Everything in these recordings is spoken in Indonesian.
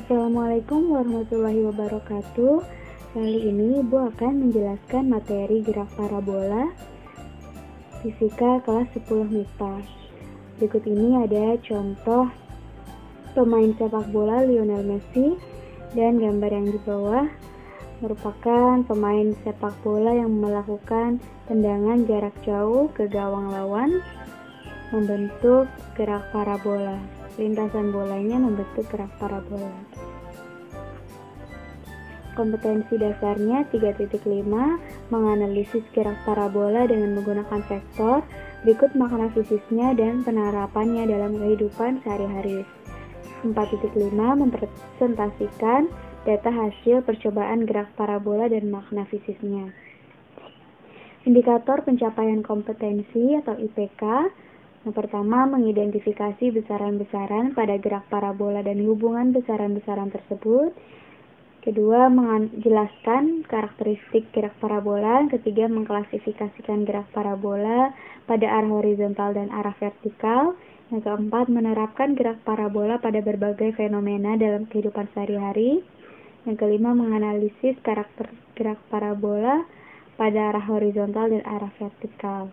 Assalamualaikum warahmatullahi wabarakatuh. Kali ini Ibu akan menjelaskan materi gerak parabola fisika kelas 10 MIPA. Berikut ini ada contoh pemain sepak bola Lionel Messi, dan gambar yang di bawah merupakan pemain sepak bola yang melakukan tendangan jarak jauh ke gawang lawan membentuk gerak parabola. Lintasan bolanya membentuk gerak parabola. Kompetensi dasarnya 3.5, menganalisis gerak parabola dengan menggunakan vektor. Berikut makna fisiknya dan penerapannya dalam kehidupan sehari-hari. 4.5, mempresentasikan data hasil percobaan gerak parabola dan makna fisiknya. Indikator pencapaian kompetensi atau IPK. Yang pertama, mengidentifikasi besaran-besaran pada gerak parabola dan hubungan besaran-besaran tersebut. Kedua, menjelaskan karakteristik gerak parabola. Ketiga, mengklasifikasikan gerak parabola pada arah horizontal dan arah vertikal. Yang keempat, menerapkan gerak parabola pada berbagai fenomena dalam kehidupan sehari-hari. Yang kelima, menganalisis karakter gerak parabola pada arah horizontal dan arah vertikal.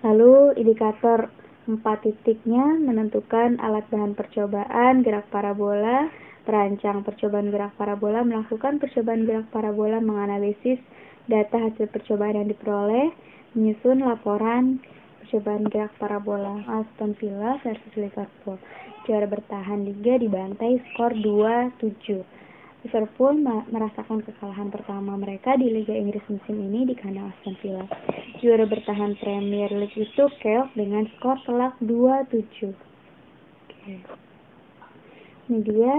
Lalu indikator 4 titiknya menentukan alat bahan percobaan gerak parabola, perancang percobaan gerak parabola, melakukan percobaan gerak parabola, menganalisis data hasil percobaan yang diperoleh, menyusun laporan percobaan gerak parabola. Aston Villa versus Liverpool. Juara bertahan liga dibantai skor 2-7. Liverpool merasakan kekalahan pertama mereka di Liga Inggris musim ini di kandang Aston Villa. Juara bertahan Premier League itu keok dengan skor telak 2-7. Ini dia.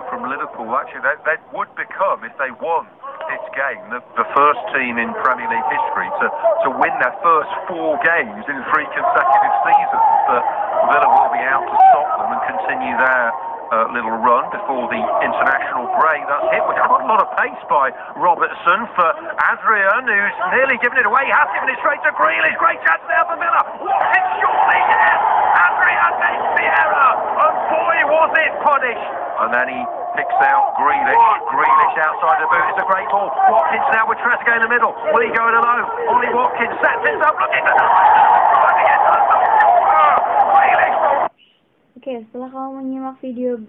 From Liverpool, actually, that would become, if they won this game, the first team in Premier League history to win their first 4 games in 3 consecutive seasons. But Villa will be out to stop them and continue their little run before the international break. That's hit with quite a lot of pace by Robertson for Adrian, who's nearly given it away. He has given it straight to Grealish. Great chance there for Villa. Watkins surely, yes! Adrian makes the error, and boy was it punished. And then he picks out Grealish. Grealish outside the boot. It's a great ball. Watkins now with Trezeguet in the middle. Will he go it alone? Ollie Watkins sets himself looking for the Oke, setelah kamu menyimak video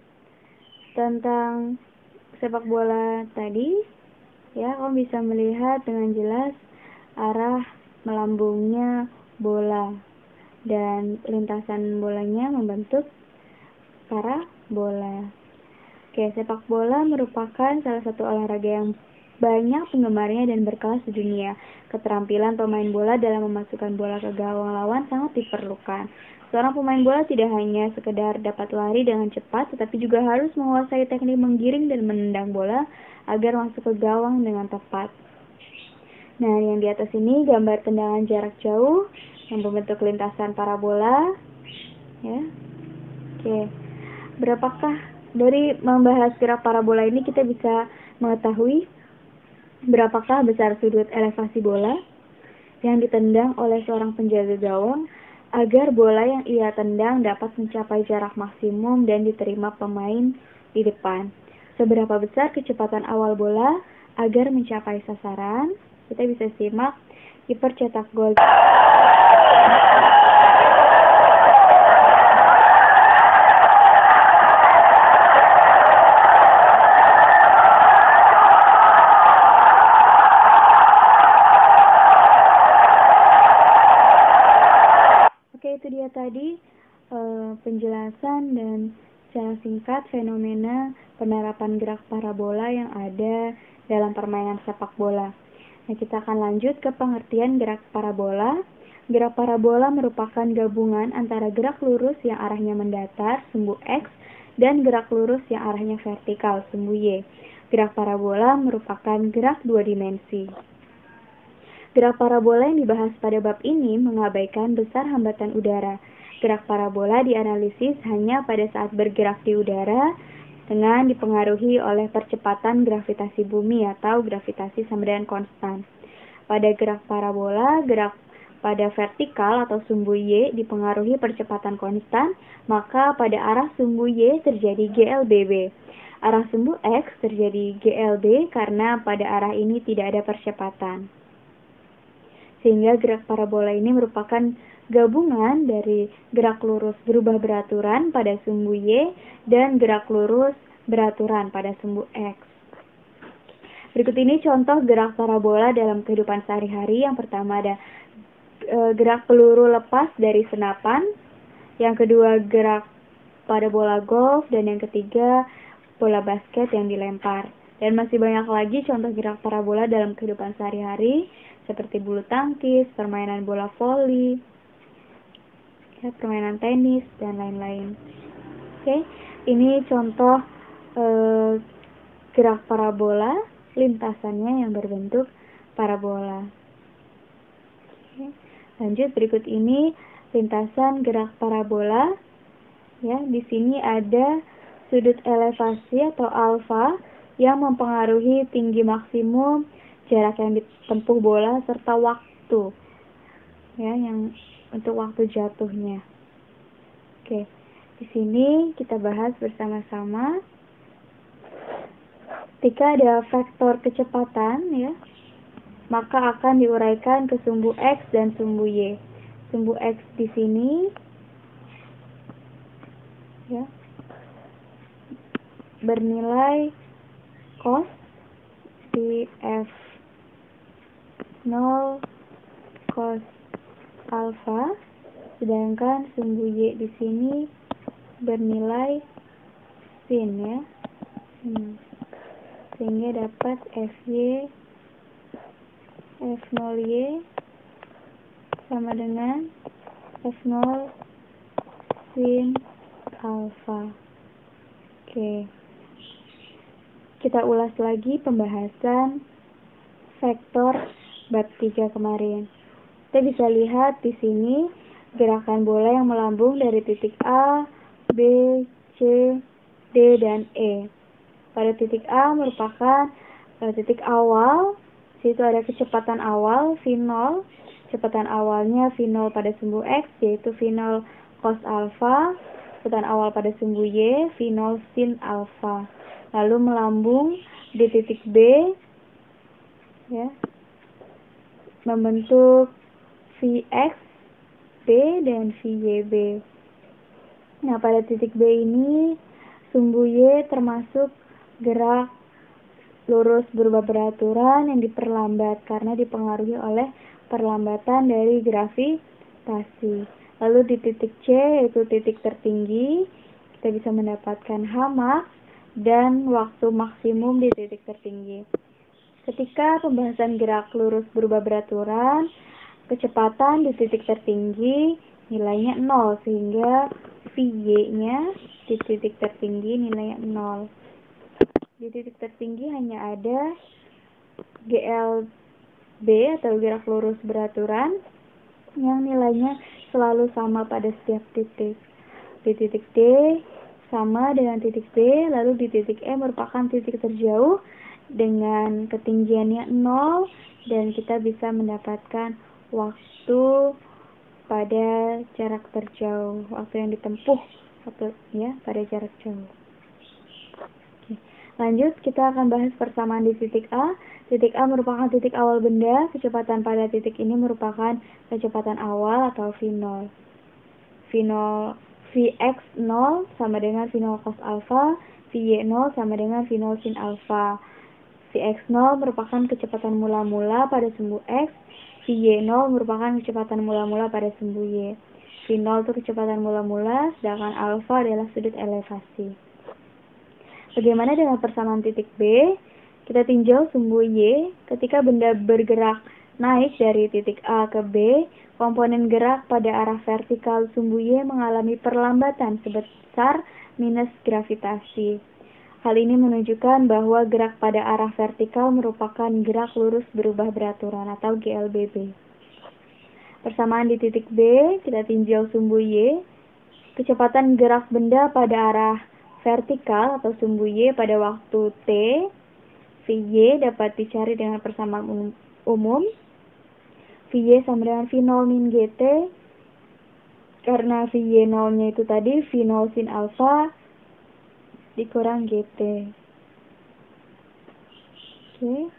tentang sepak bola tadi, ya, kamu bisa melihat dengan jelas arah melambungnya bola dan lintasan bolanya membentuk parabola. Oke, sepak bola merupakan salah satu olahraga yang banyak penggemarnya dan berkelas di dunia. Keterampilan pemain bola dalam memasukkan bola ke gawang lawan sangat diperlukan. Seorang pemain bola tidak hanya sekedar dapat lari dengan cepat, tetapi juga harus menguasai teknik menggiring dan menendang bola agar masuk ke gawang dengan tepat. Nah, yang di atas ini gambar tendangan jarak jauh yang membentuk lintasan parabola. Ya. Oke. Berapakah dari membahas gerak parabola ini kita bisa mengetahui berapakah besar sudut elevasi bola yang ditendang oleh seorang penjaga gawang agar bola yang ia tendang dapat mencapai jarak maksimum dan diterima pemain di depan. Seberapa besar kecepatan awal bola agar mencapai sasaran? Kita bisa simak kiper cetak gol. Itu dia tadi penjelasan dan secara singkat fenomena penerapan gerak parabola yang ada dalam permainan sepak bola. Nah, kita akan lanjut ke pengertian gerak parabola. Gerak parabola merupakan gabungan antara gerak lurus yang arahnya mendatar, sumbu X, dan gerak lurus yang arahnya vertikal, sumbu Y. Gerak parabola merupakan gerak 2 dimensi. Gerak parabola yang dibahas pada bab ini mengabaikan besar hambatan udara. Gerak parabola dianalisis hanya pada saat bergerak di udara dengan dipengaruhi oleh percepatan gravitasi bumi atau gravitasi sama dengan konstan. Pada gerak parabola, gerak pada vertikal atau sumbu Y dipengaruhi percepatan konstan, maka pada arah sumbu Y terjadi GLBB. Arah sumbu X terjadi GLB karena pada arah ini tidak ada percepatan. Sehingga gerak parabola ini merupakan gabungan dari gerak lurus berubah beraturan pada sumbu Y dan gerak lurus beraturan pada sumbu X. Berikut ini contoh gerak parabola dalam kehidupan sehari-hari. Yang pertama ada gerak peluru lepas dari senapan, yang kedua gerak pada bola golf, dan yang ketiga bola basket yang dilempar. Dan masih banyak lagi contoh gerak parabola dalam kehidupan sehari-hari seperti bulu tangkis, permainan bola voli, permainan tenis, dan lain-lain. Oke, ini contoh gerak parabola, lintasannya yang berbentuk parabola. Oke. Lanjut, berikut ini lintasan gerak parabola. Ya, di sini ada sudut elevasi atau alfa yang mempengaruhi tinggi maksimum, jarak yang ditempuh bola, serta waktu. Ya, yang untuk waktu jatuhnya. Oke, di sini kita bahas bersama-sama. Ketika ada vektor kecepatan, ya, maka akan diuraikan ke sumbu X dan sumbu Y. Sumbu X di sini, ya, bernilai cos di F0 cos alfa, sedangkan sumbu Y di sini bernilai sin, ya. Sehingga dapat FY F0Y sama dengan F0 sin alfa. Oke. Kita ulas lagi pembahasan vektor bab 3 kemarin. Kita bisa lihat di sini gerakan bola yang melambung dari titik A, B, C, D, dan E. Pada titik A merupakan titik awal. Situ ada kecepatan awal V0. Kecepatan awalnya V0 pada sumbu X, yaitu V0 cos alfa. Kecepatan awal pada sumbu Y, V0 sin alfa. Lalu melambung di titik B, ya, membentuk Vx B dan Vyb. Nah, pada titik B ini sumbu Y termasuk gerak lurus berubah beraturan yang diperlambat karena dipengaruhi oleh perlambatan dari gravitasi. Lalu di titik C, yaitu titik tertinggi, kita bisa mendapatkan Hmax dan waktu maksimum di titik tertinggi. Ketika pembahasan gerak lurus berubah beraturan, kecepatan di titik tertinggi nilainya 0, sehingga Vy-nya di titik tertinggi nilainya 0. Di titik tertinggi hanya ada GLB atau gerak lurus beraturan yang nilainya selalu sama pada setiap titik. Di titik D sama dengan titik B, lalu di titik E merupakan titik terjauh dengan ketinggiannya 0, dan kita bisa mendapatkan waktu pada jarak terjauh, waktu yang ditempuh pada jarak jauh. Lanjut, kita akan bahas persamaan di titik A. Titik A merupakan titik awal benda. Kecepatan pada titik ini merupakan kecepatan awal atau V0. Vx 0 sama dengan V0 cos alfa. Vy 0 sama dengan V0 sin alfa. Vx 0 merupakan kecepatan mula-mula pada sumbu X. Vy 0 merupakan kecepatan mula-mula pada sumbu Y. V0 itu kecepatan mula-mula, sedangkan alfa adalah sudut elevasi. Bagaimana dengan persamaan titik B? Kita tinjau sumbu Y. Ketika benda bergerak naik dari titik A ke B, komponen gerak pada arah vertikal sumbu Y mengalami perlambatan sebesar minus gravitasi. Hal ini menunjukkan bahwa gerak pada arah vertikal merupakan gerak lurus berubah beraturan atau GLBB. Persamaan di titik B, kita tinjau sumbu Y. Kecepatan gerak benda pada arah vertikal atau sumbu Y pada waktu T, Vy dapat dicari dengan persamaan umum. VY sama dengan V0 min GT. Karena VY0 nya itu tadi V0 sin alfa dikurang GT. Oke.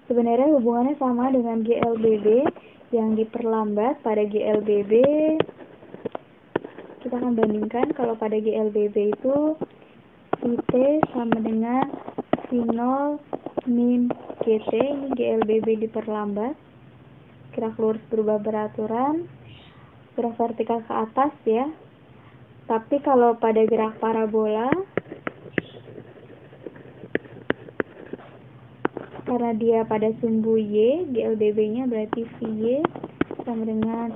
Sebenarnya hubungannya sama dengan GLBB yang diperlambat. Pada GLBB kita akan bandingkan. Kalau pada GLBB itu VT sama dengan V0 min GT. Ini GLBB diperlambat. Gerak lurus berubah beraturan, gerak vertikal ke atas ya. Tapi kalau pada gerak parabola, karena dia pada sumbu Y, GLBB-nya berarti VY sama dengan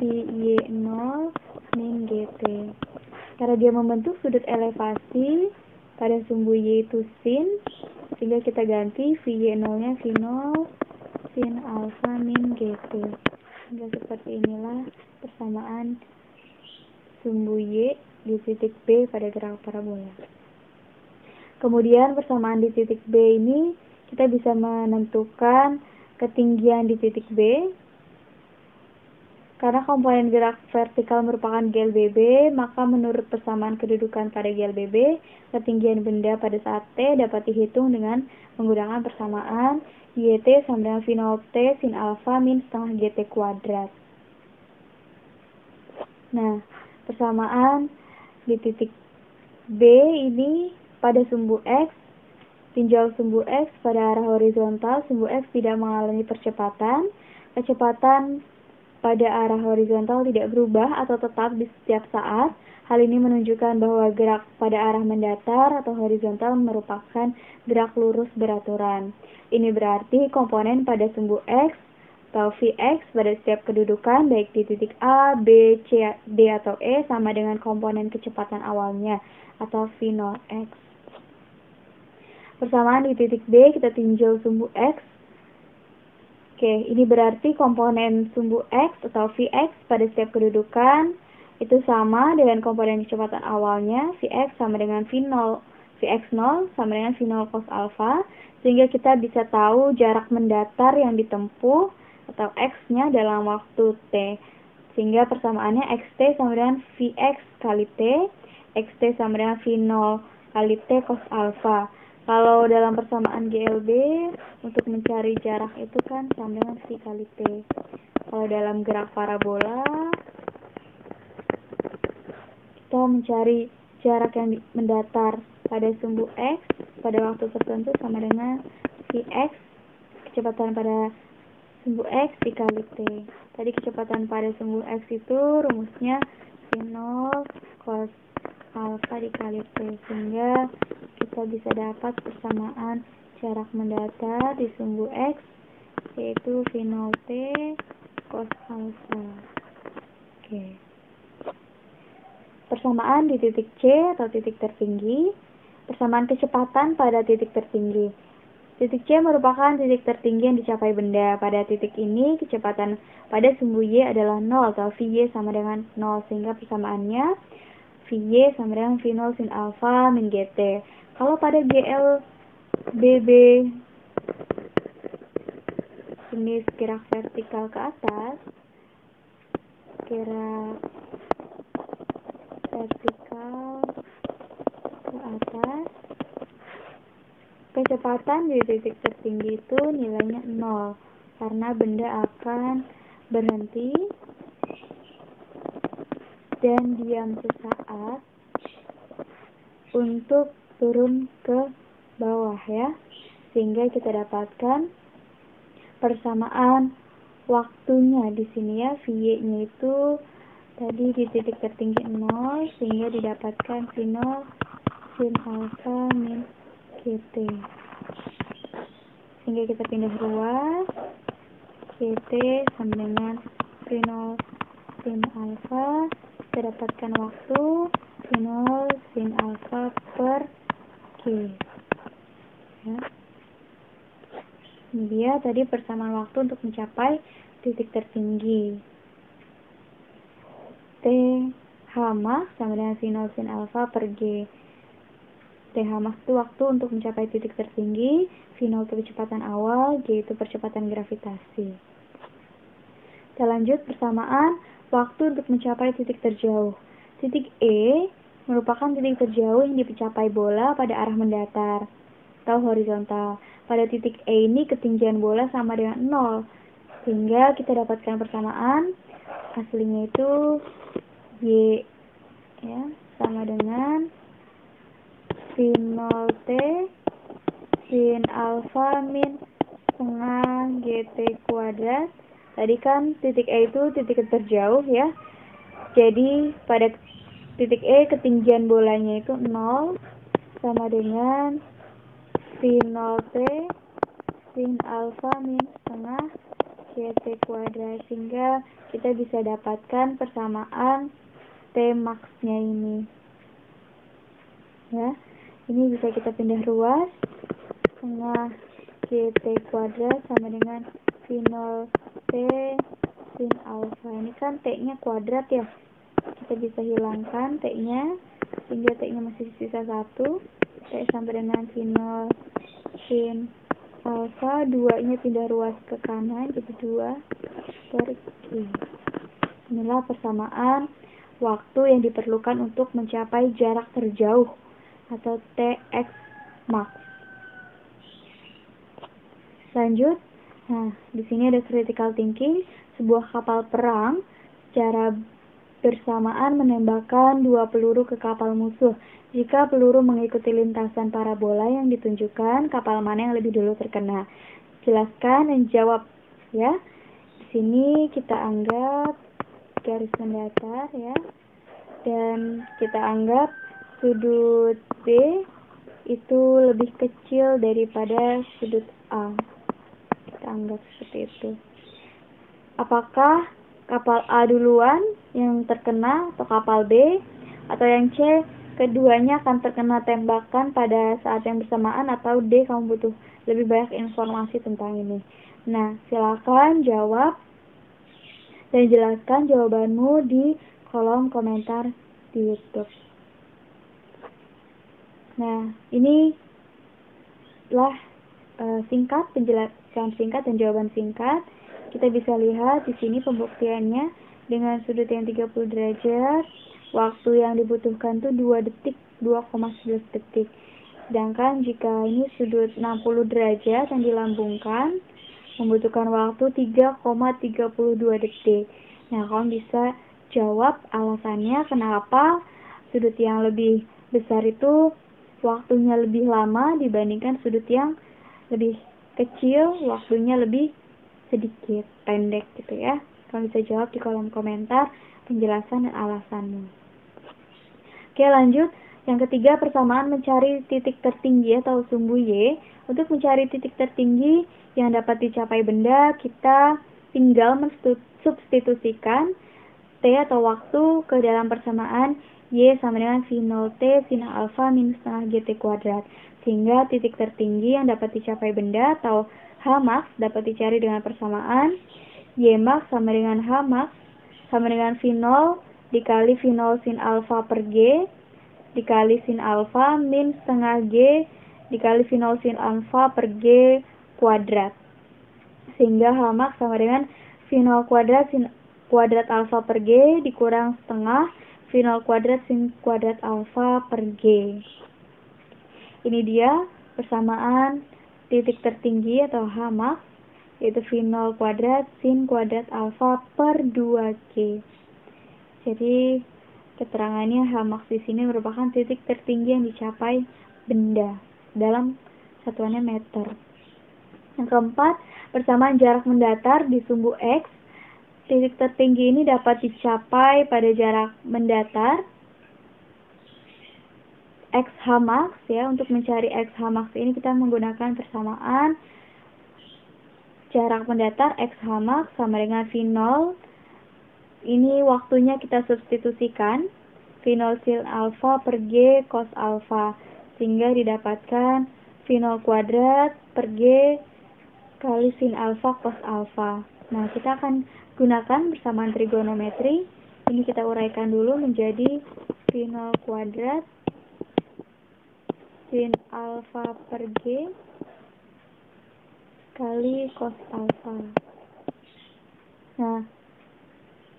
VY0 min GT. Karena dia membentuk sudut elevasi pada sumbu Y itu sin, sehingga kita ganti VY0-nya V0 sin alfa min GT. Sehingga seperti inilah persamaan sumbu Y di titik B pada gerak parabola. Kemudian persamaan di titik B ini kita bisa menentukan ketinggian di titik B. Karena komponen gerak vertikal merupakan GLBB, maka menurut persamaan kedudukan pada GLBB, ketinggian benda pada saat T dapat dihitung dengan menggunakan persamaan YT sama dengan V0T sin alfa min setengah GT kuadrat. Nah, persamaan di titik B ini pada sumbu X, tinjau sumbu X pada arah horizontal, sumbu X tidak mengalami percepatan. Kecepatan pada arah horizontal tidak berubah atau tetap di setiap saat. Hal ini menunjukkan bahwa gerak pada arah mendatar atau horizontal merupakan gerak lurus beraturan. Ini berarti komponen pada sumbu X atau Vx pada setiap kedudukan baik di titik A, B, C, D atau E sama dengan komponen kecepatan awalnya atau V0x. Persamaan di titik B kita tinjau sumbu X. Oke, ini berarti komponen sumbu X atau Vx pada setiap kedudukan itu sama dengan komponen kecepatan awalnya. Vx sama dengan V0, Vx0 sama dengan V0 cos alpha, sehingga kita bisa tahu jarak mendatar yang ditempuh atau x-nya dalam waktu T. Sehingga persamaannya xt sama dengan Vx kali T, xt sama dengan V0 kali T cos alpha. Kalau dalam persamaan GLB, untuk mencari jarak itu kan sama dengan V kali T. Kalau dalam gerak parabola, kita mencari jarak yang mendatar pada sumbu X pada waktu tertentu sama dengan Vx, kecepatan pada sumbu X dikali T. Tadi kecepatan pada sumbu X itu rumusnya V0 cos alpha dikali T, sehingga kita bisa dapat persamaan jarak mendatar di sumbu X yaitu V0T cos alpha. Oke. Persamaan di titik C atau titik tertinggi. Persamaan kecepatan pada titik tertinggi. Titik C merupakan titik tertinggi yang dicapai benda. Pada titik ini, kecepatan pada sumbu Y adalah 0 atau Vy sama dengan 0, sehingga persamaannya Vy sama dengan V0 sin alpha min GT. Kalau pada GLBB jenis gerak vertikal ke atas, gerak vertikal ke atas, kecepatan di titik tertinggi itu nilainya 0 karena benda akan berhenti dan diam sesaat untuk turun ke bawah ya, sehingga kita dapatkan persamaan waktunya di sini ya. Vy-nya itu tadi di titik tertinggi 0, sehingga didapatkan V0 sin alpha min GT. Sehingga kita pindah ruas, GT sama dengan V0 sin alpha, kita dapatkan waktu V0 sin alpha per G. Ya. Ini dia tadi persamaan waktu untuk mencapai titik tertinggi. T H max sama dengan V0 sin alpha per G. T H max itu waktu untuk mencapai titik tertinggi, V0 itu kecepatan awal, G itu percepatan gravitasi. Kita lanjut persamaan waktu untuk mencapai titik terjauh. Titik E merupakan titik terjauh yang dicapai bola pada arah mendatar atau horizontal. Pada titik E ini ketinggian bola sama dengan 0. Sehingga kita dapatkan persamaan aslinya itu Y ya, sama dengan sin 0T sin alfa min setengah GT kuadrat. Tadi kan titik E itu titik terjauh ya. Jadi pada titik E ketinggian bolanya itu 0 sama dengan sin 0T sin alfa min setengah GT kuadrat. Sehingga kita bisa dapatkan persamaan T max-nya ini. Ya, ini bisa kita pindah ruas. Setengah GT kuadrat sama dengan V0 T sin alfa. Ini kan T-nya kuadrat ya. Kita bisa hilangkan T-nya sehingga T-nya masih sisa 1. T sama dengan V0 sin alfa. 2-nya pindah ruas ke kanan jadi 2 per Q. Inilah persamaan waktu yang diperlukan untuk mencapai jarak terjauh atau Tx max. Lanjut. Nah, di sini ada critical thinking. Sebuah kapal perang secara bersamaan menembakkan 2 peluru ke kapal musuh. Jika peluru mengikuti lintasan parabola yang ditunjukkan, kapal mana yang lebih dulu terkena? Jelaskan dan jawab ya. Di sini kita anggap garis mendatar ya. Dan kita anggap sudut B itu lebih kecil daripada sudut A. Kita anggap seperti itu. Apakah kapal A duluan yang terkena atau kapal B, atau yang C keduanya akan terkena tembakan pada saat yang bersamaan, atau D kamu butuh lebih banyak informasi tentang ini? Nah, silakan jawab dan jelaskan jawabanmu di kolom komentar di YouTube. Nah, ini telah singkat, penjelasan singkat dan jawaban singkat. Kita bisa lihat di sini pembuktiannya dengan sudut yang 30 derajat. Waktu yang dibutuhkan tuh 2 detik, 2,11 detik. Sedangkan jika ini sudut 60 derajat yang dilambungkan, membutuhkan waktu 3,32 detik. Nah, kamu bisa jawab alasannya kenapa sudut yang lebih besar itu waktunya lebih lama dibandingkan sudut yang lebih kecil, waktunya lebih sedikit, pendek gitu ya. Kamu bisa jawab di kolom komentar penjelasan dan alasanmu. Oke, lanjut. Yang ketiga, persamaan mencari titik tertinggi atau sumbu Y. Untuk mencari titik tertinggi yang dapat dicapai benda, kita tinggal mensubstitusikan T atau waktu ke dalam persamaan Y sama dengan V0T sin alfa minus setengah GT kuadrat. Sehingga titik tertinggi yang dapat dicapai benda atau H max dapat dicari dengan persamaan Y max sama dengan H max sama dengan V0 dikali V0 sin alfa per G dikali sin alfa min setengah G dikali V0 sin alfa per G kuadrat. Sehingga H max sama dengan V0 kuadrat sin kuadrat alfa per G dikurang setengah V0 kuadrat sin kuadrat alfa per G. Ini dia persamaan titik tertinggi atau H max, yaitu V0 kuadrat sin kuadrat alfa per 2G. Jadi keterangannya H max di sini merupakan titik tertinggi yang dicapai benda dalam satuannya meter. Yang keempat, persamaan jarak mendatar di sumbu X. Titik tertinggi ini dapat dicapai pada jarak mendatar X H max ya. Untuk mencari X H max ini kita menggunakan persamaan jarak mendatar X H max sama dengan V0. Ini waktunya kita substitusikan V0 sin alfa per G cos alfa, sehingga didapatkan V0 kuadrat per G kali sin alfa cos alfa. Nah, kita akan gunakan persamaan trigonometri. Ini kita uraikan dulu menjadi V0 kuadrat sin alfa per G kali cos alfa. Nah,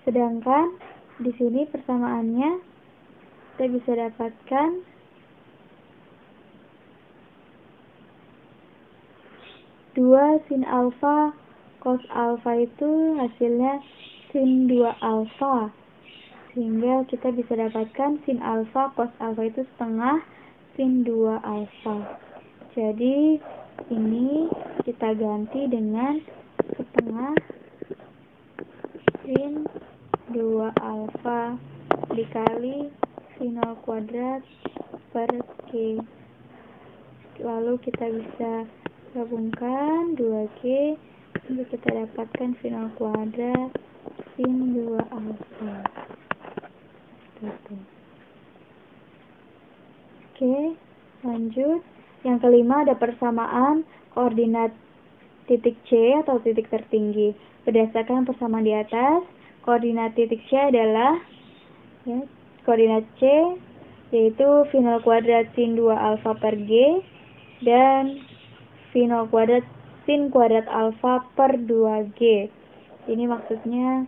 Sedangkan di sini persamaannya kita bisa dapatkan dua sin alfa cos alfa itu hasilnya sin 2 alfa, sehingga kita bisa dapatkan sin alfa cos alfa itu setengah sin 2 alfa. Jadi ini kita ganti dengan setengah sin 2 alfa dikali sin 0 kuadrat per G. Lalu kita bisa gabungkan 2G untuk kita dapatkan sin 0 kuadrat sin 2 alfa. Oke, lanjut. Yang kelima ada persamaan koordinat titik C atau titik tertinggi. Berdasarkan persamaan di atas, koordinat titik C adalah koordinat C yaitu V0 kuadrat sin 2 alfa per G dan V0 kuadrat sin kuadrat alfa per 2G. Ini maksudnya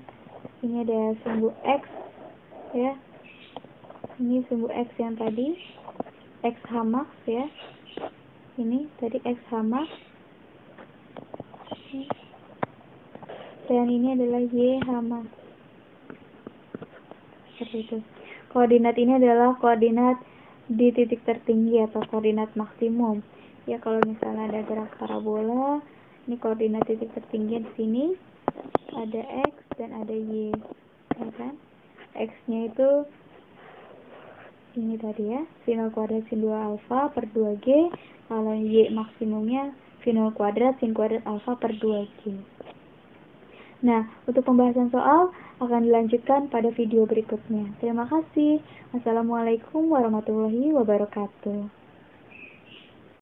ini ada sumbu X ya. Ini sumbu X yang tadi X Hamax ya. Ini tadi X Hamax. Dan ini adalah Y Hamax. Seperti itu. Koordinat ini adalah koordinat di titik tertinggi atau koordinat maksimum. Ya, kalau misalnya ada gerak parabola, ini koordinat titik tertinggi di sini ada X dan ada Y, ya kan? X-nya itu ini tadi ya, V0 kuadrat sin 2 alfa per 2G, kalau Y maksimumnya V0 kuadrat sin kuadrat alfa per 2G. Nah, untuk pembahasan soal akan dilanjutkan pada video berikutnya. Terima kasih. Wassalamualaikum warahmatullahi wabarakatuh.